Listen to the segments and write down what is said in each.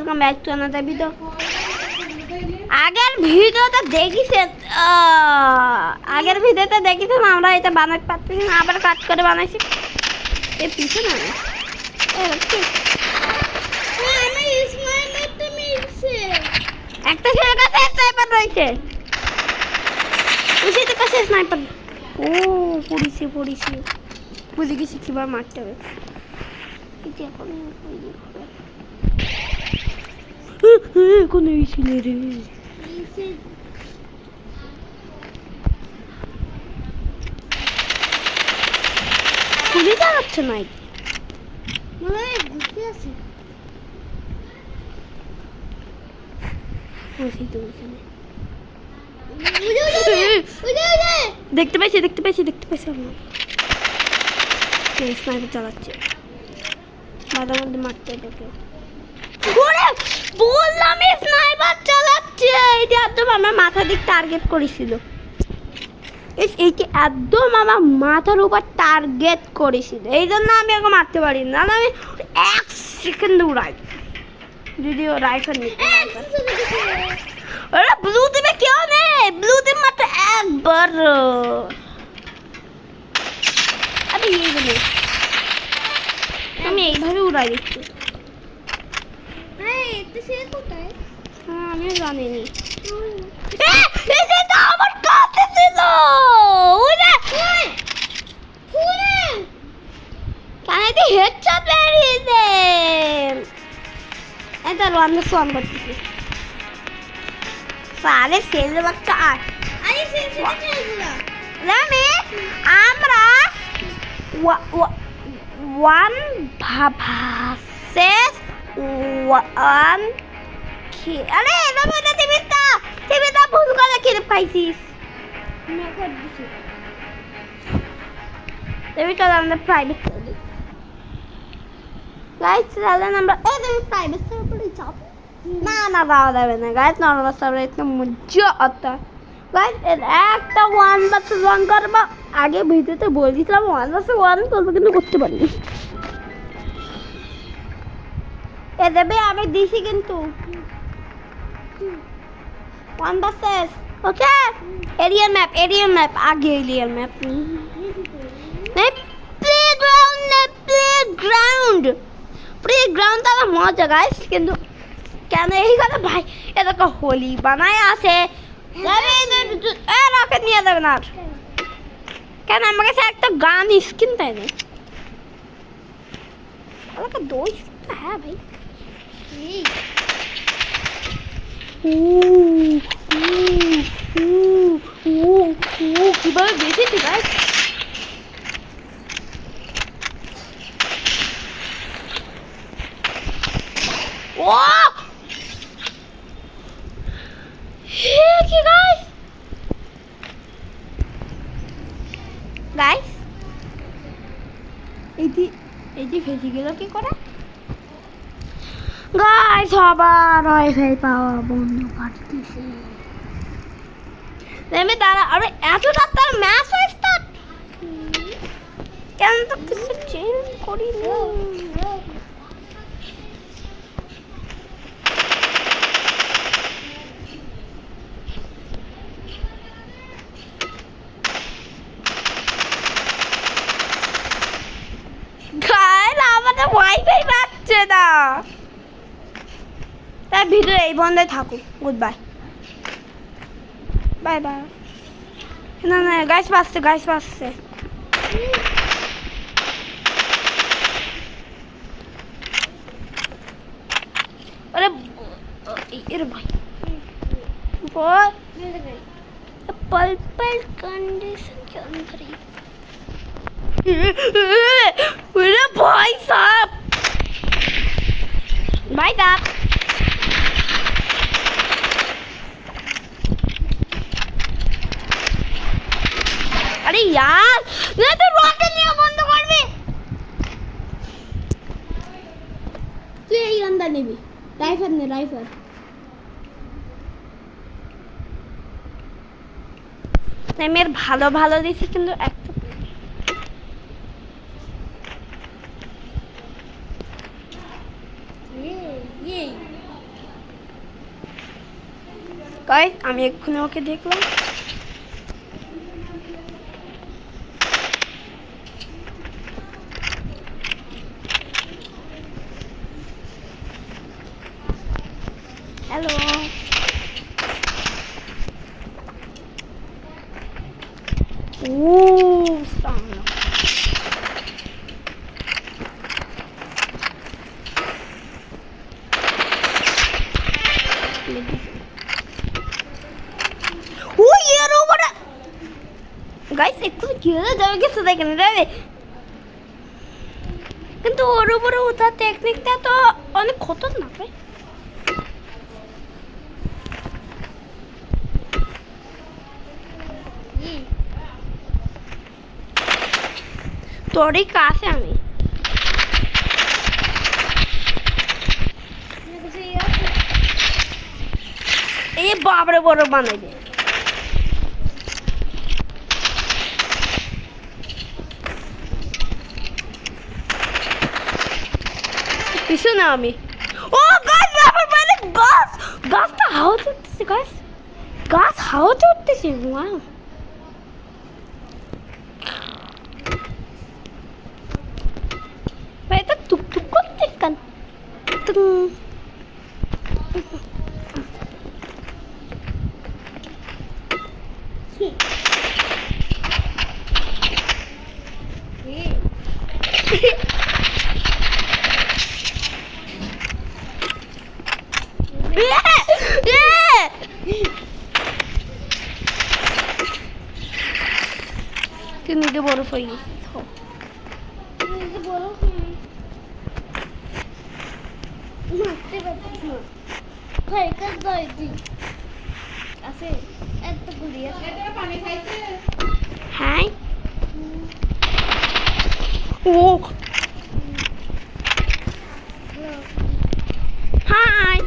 Welcome back to another video. আগের ভিডিওতে দেখেছেন, আমরা এটা বানাতে পারতেছি না, আবার কাট করে বানাইছি। এই পিছনে না একটা ছেলের কাছে স্নাইপার রয়েছে, উচিতের কাছে স্নাইপার। ও পড়েছি বুঝে গেছি কিভাবে মারতে হবে। কোন ছিল রে? গুলি চালাচ্ছে না, দেখতে পাইছি স্নাইপার চালাচ্ছে, মাঝে মধ্যে মারতে তোকে বললাম স্নাইপার চালাচ্ছে। এটা একদম আমার মাথা দিক টার্গেট করেছিল, এইটি একদম আমার মাথার উপর টার্গেট করেছিল, এই জন্য আমি ওকে মারতে পারি না। আমি 1 সেকেন্ড উড়াই, যদিও রাইফেল নিতে ব্লু টিমে কেউ নেই, ব্লু টিম মাত্র একবার। আমি এইভাবে উড়াই দিচ্ছি, আমিও জানিনি আমার কাছে ছিল। হেডশট বেরিয়েছে, এটা রান্না সোয়ান করতেছি। সারে সেল বাচ্চা আর আমরা ওয়ান ভার্সেস ওয়ান। আরে টিভিটা ভুল করে খেলে পাইছিস। টিভিটা আমরা প্রাইভেট করে দিই গাইস। তাহলে আমরা প্রাইভেট সার্ভারে যাব না যাওয়া যাবে না গাইস, নর্মাল সার্ভারে একদম মজা আতা গাইস। একটা 1 ভার্সেস 1 করবো, আগে ভিডিওতে বলে দিয়েছিলাম 1 ভার্সেস 1 করবো, কিন্তু করতে পারিনি। এ দেবে আমি দিছি কিন্তু 1 ভার্সেস। ওকে এরিয়াল ম্যাপ আগে এরিয়াল ম্যাপ প্লেগ্রাউন্ড তাহলে মজা গাইস। কিন্তু কেন এই কথা ভাই, এটাকে হোলি বানায় আছে, রকেট নিয়ে যাবে না কেন? আমার কাছে একটা গান স্কিন তাই না, আমাকে 2 স্কিন। হ্যাঁ ভাই, কিভাবে বেঁচেছি গাইস। কি গাইস এইটি ফেসে গেল কি করে গাইস? সবার ওয়াইফাই পাওয়া বন্ধ করতেছে। আমি তারা আরে এতটা তার ম্যাচ স্টার্ট কেন তো কিছু চেঞ্জ করিনি। আমাদের ওয়াইফাই পাচ্ছে না, তাই ভিডিও এই বন্ধই থাকুক। Good bye, bye bye. না গাইস পাচ্ছে আরে এরে ভাই पर्पल कंडीशन के अंदर ही मेरे भाई साहब अरे यार ये तो रॉकेट नहीं बंद कर भी तू यही अंदर नहीं भी राइफल মেয়ের ভালো দিছি কিন্তু একটা গাইস আমি এক্ষুনি ওকে দেখলাম। হ্যালো ও সামনে ও ইয়ার ওভার গাইস একটু গিয়ে যাবে কিছু দেখেন রে, কিন্তু ওর উপরে ওঠার টেকনিকটা তো অনেক খতরনাক রে। তোরই কাছে আমি এই বাবরে বড় বানাই দে। পিছনে আমি ও গাছ বাবার মানে গাছ গাছটা হাওয়াতে উঠতেছে, গাছ হাওয়াতে উঠতেছে। ওয়াও ভাই এটা টুকটুক করতে কেন? তুই নিজে বরফ হয়ে গেছিস। হ্যাঁ ও হাই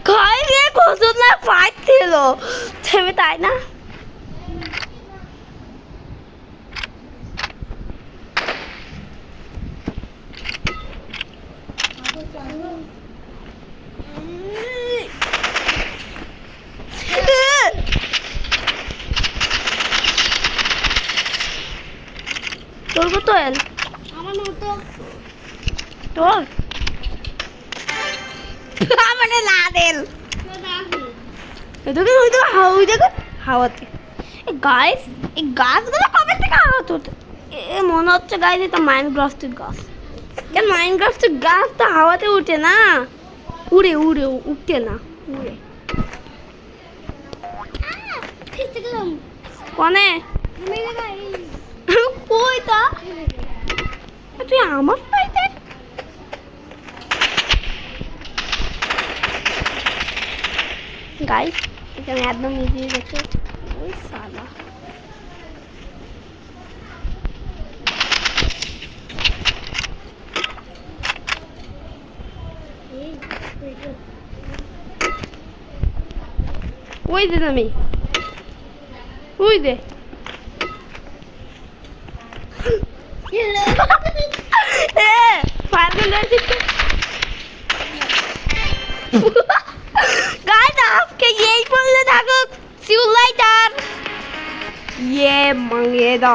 খাই রে কত না ফাইট ছিল থেমে, তাই না? তোর কত এল? আমার মতো তোর মানে না দেল দেখুন ওই দেখো ওই দেখো হাওয়াতে। এই গাছ এই গাছগুলো কবে থেকে হাওয়াতে ওঠে? এ মনে হচ্ছে গাছ এটা মাইনক্রাফটের গাছ। কেন মাইনক্রাফটের গাছ তো হাওয়াতে উঠে না, উড়ে উড়ে উঠে না উড়ে। কনে কই তা তুই আমার পাইতে গাইস এখানে একদম মিলিয়ে গেছে। ওই সালা ওই দে আমি ওই দে गाइस आपके यही बोलने था को सी यू लेटर ये मंगेदा